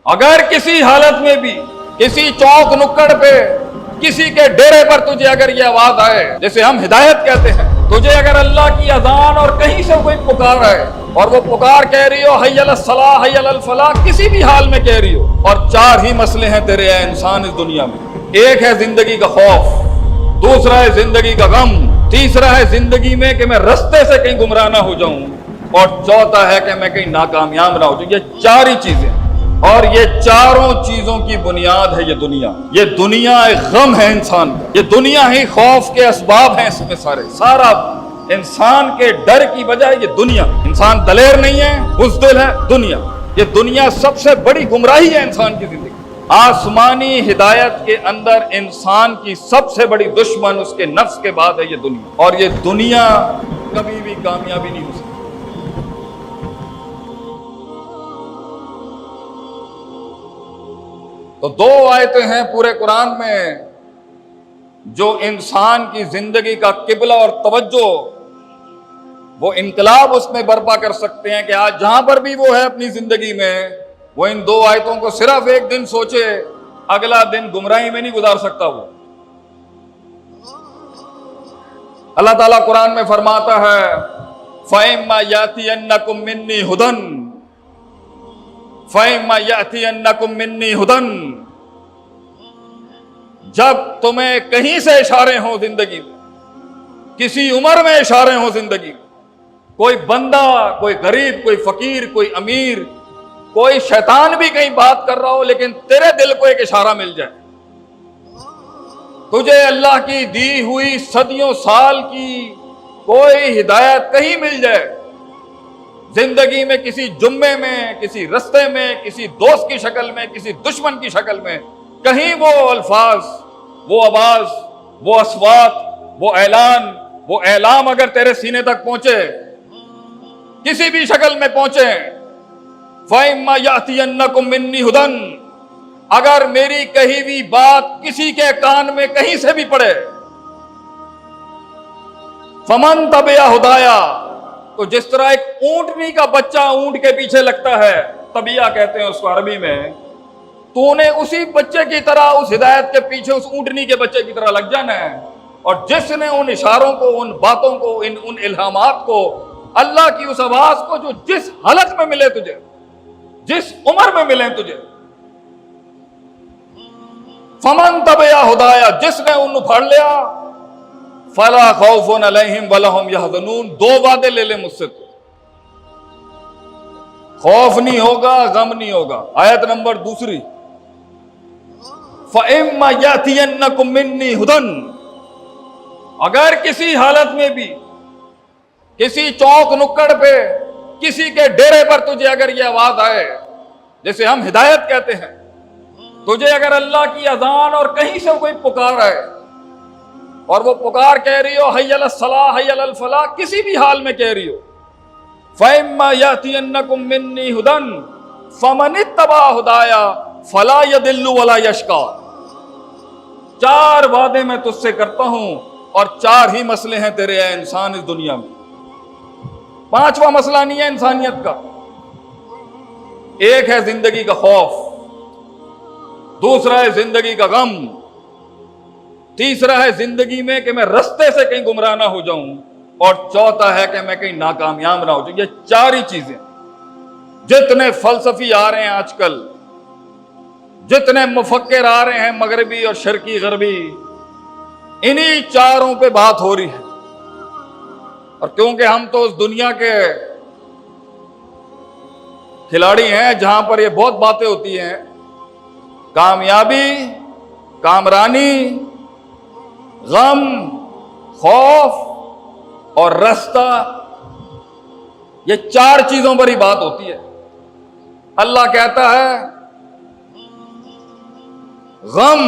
اگر کسی حالت میں بھی کسی چوک نکڑ پہ کسی کے ڈیرے پر تجھے اگر یہ آواز آئے، جیسے ہم ہدایت کہتے ہیں، تجھے اگر اللہ کی اذان اور کہیں سے کوئی پکار آئے اور وہ پکار کہہ رہی ہو حی علی الصلاح حی علی الفلاح، کسی بھی حال میں کہہ رہی ہو، اور چار ہی مسئلے ہیں تیرے اے انسان اس دنیا میں۔ ایک ہے زندگی کا خوف، دوسرا ہے زندگی کا غم، تیسرا ہے زندگی میں کہ میں رستے سے کہیں گمراہ نہ ہو جاؤں، اور چوتھا ہے کہ میں کہیں ناکامیاب نہ ہو جاؤں۔ یہ چار ہی چیزیں، اور یہ چاروں چیزوں کی بنیاد ہے یہ دنیا۔ یہ دنیا ایک غم ہے انسان کا، یہ دنیا ہی خوف کے اسباب ہیں، اس میں سارا انسان کے ڈر کی وجہ ہے یہ دنیا۔ انسان دلیر نہیں ہے، بزدل ہے، دنیا۔ یہ دنیا سب سے بڑی گمراہی ہے انسان کی زندگی۔ آسمانی ہدایت کے اندر انسان کی سب سے بڑی دشمن اس کے نفس کے بعد ہے یہ دنیا، اور یہ دنیا کبھی بھی کامیابی نہیں ہو سکتی۔ تو دو آیتیں ہیں پورے قرآن میں جو انسان کی زندگی کا قبلہ اور توجہ، وہ انقلاب اس میں برپا کر سکتے ہیں کہ آج جہاں پر بھی وہ ہے اپنی زندگی میں، وہ ان دو آیتوں کو صرف ایک دن سوچے، اگلا دن گمراہی میں نہیں گزار سکتا وہ۔ اللہ تعالیٰ قرآن میں فرماتا ہے فَإِمَّا يَأْتِيَنَّكُم مِّنِّي هُدًى فَإِمَّا يَأْتِيَنَّكُم مِّنِّي هُدًى، جب تمہیں کہیں سے اشارے ہوں زندگی میں، کسی عمر میں اشارے ہوں زندگی میں، کوئی بندہ، کوئی غریب، کوئی فقیر، کوئی امیر، کوئی شیطان بھی کہیں بات کر رہا ہو، لیکن تیرے دل کو ایک اشارہ مل جائے، تجھے اللہ کی دی ہوئی صدیوں سال کی کوئی ہدایت کہیں مل جائے، زندگی میں کسی جمعے میں، کسی رستے میں، کسی دوست کی شکل میں، کسی دشمن کی شکل میں، کہیں وہ الفاظ، وہ آواز، وہ اصوات، وہ اعلان، وہ اعلام اگر تیرے سینے تک پہنچے، کسی بھی شکل میں پہنچے، فَإِمَّا يَأْتِيَنَّكُم مِّنِّي هُدًى، اگر میری کہی ہوئی بات کسی کے کان میں کہیں سے بھی پڑے، فَمَن تَبِعَ هُدَايَ، تو جس طرح ایک اونٹنی کا بچہ اونٹ کے پیچھے لگتا ہے، طبیعہ کہتے ہیں اس کو عربی میں، تو انہیں اسی بچے کی طرح، اس ہدایت کے پیچھے اس اونٹنی کے بچے کی طرح لگ جانا ہے، اور جس نے ان اشاروں کو، ان باتوں کو، ان الہامات کو، اللہ کی اس آواز کو جو جس حالت میں ملے تجھے، جس عمر میں ملے تجھے، فمن تبع ہدایا، جس نے ان پڑھ لیا، فلا خوف علیہم ولا هم يحزنون، دو وعدے لے لے مجھ سے، تو خوف نہیں ہوگا، غم نہیں ہوگا۔ آیت نمبر دوسری، فَإِمَّا يَأْتِيَنَّكُم مِّنِّي هُدًى، اگر کسی حالت میں بھی کسی چوک نکڑ پہ کسی کے ڈیرے پر تجھے اگر یہ آواز آئے، جیسے ہم ہدایت کہتے ہیں، تجھے اگر اللہ کی اذان اور کہیں سے کوئی پکار آئے اور وہ پکار کہہ رہی ہو حی علی الصلاح حی علی الفلاح، کسی بھی حال میں کہہ رہی ہو، فَإِمَّا يَأْتِيَنَّكُم مِّنِّي هُدًى فَمَنِ اتَّبَعَ هُدَايَ فَلَا يَضِلُّ وَلَا يَشْقَىٰ، چار وعدے میں تجھ سے کرتا ہوں، اور چار ہی مسئلے ہیں تیرے اے انسان اس دنیا میں۔ پانچواں مسئلہ نہیں ہے انسانیت کا۔ ایک ہے زندگی کا خوف، دوسرا ہے زندگی کا غم، تیسرا ہے زندگی میں کہ میں رستے سے کہیں گمراہ نہ ہو جاؤں، اور چوتھا ہے کہ میں کہیں ناکامیاب نہ ہو جاؤں۔ یہ چار ہی چیزیں، جتنے فلسفی آ رہے ہیں آج کل، جتنے مفکر آ رہے ہیں مغربی اور شرقی غربی، انہی چاروں پہ بات ہو رہی ہے، اور کیونکہ ہم تو اس دنیا کے کھلاڑی ہیں جہاں پر یہ بہت باتیں ہوتی ہیں، کامیابی، کامرانی، غم، خوف اور رستہ، یہ چار چیزوں پر ہی بات ہوتی ہے۔ اللہ کہتا ہے غم،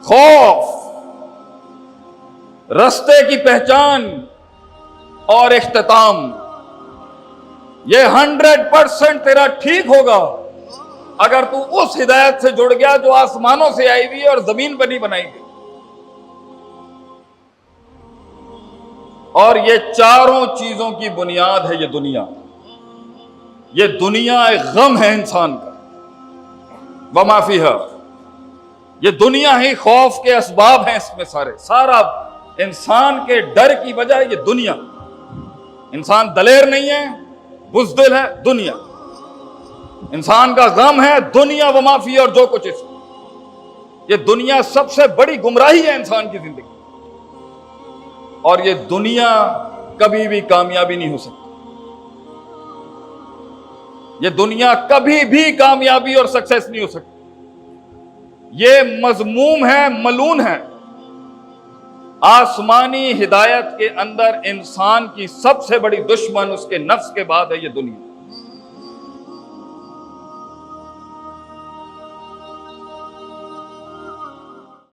خوف، رستے کی پہچان اور اختتام، یہ 100% تیرا ٹھیک ہوگا اگر تو اس ہدایت سے جڑ گیا جو آسمانوں سے آئی ہوئی اور زمین پر نہیں بنائی گئی۔ اور یہ چاروں چیزوں کی بنیاد ہے یہ دنیا۔ یہ دنیا ایک غم ہے انسان کا، وما فیہا، یہ دنیا ہی خوف کے اسباب ہیں، اس میں سارا انسان کے ڈر کی وجہ یہ دنیا۔ انسان دلیر نہیں ہے، بزدل ہے، دنیا۔ انسان کا غم ہے دنیا، وما فیہا، اور جو کچھ اس میں۔ یہ دنیا سب سے بڑی گمراہی ہے انسان کی زندگی، اور یہ دنیا کبھی بھی کامیابی نہیں ہو سکتی۔ یہ دنیا کبھی بھی کامیابی اور سکسیس نہیں ہو سکتی۔ یہ مذموم ہے، ملعون ہے۔ آسمانی ہدایت کے اندر انسان کی سب سے بڑی دشمن اس کے نفس کے بعد ہے یہ دنیا۔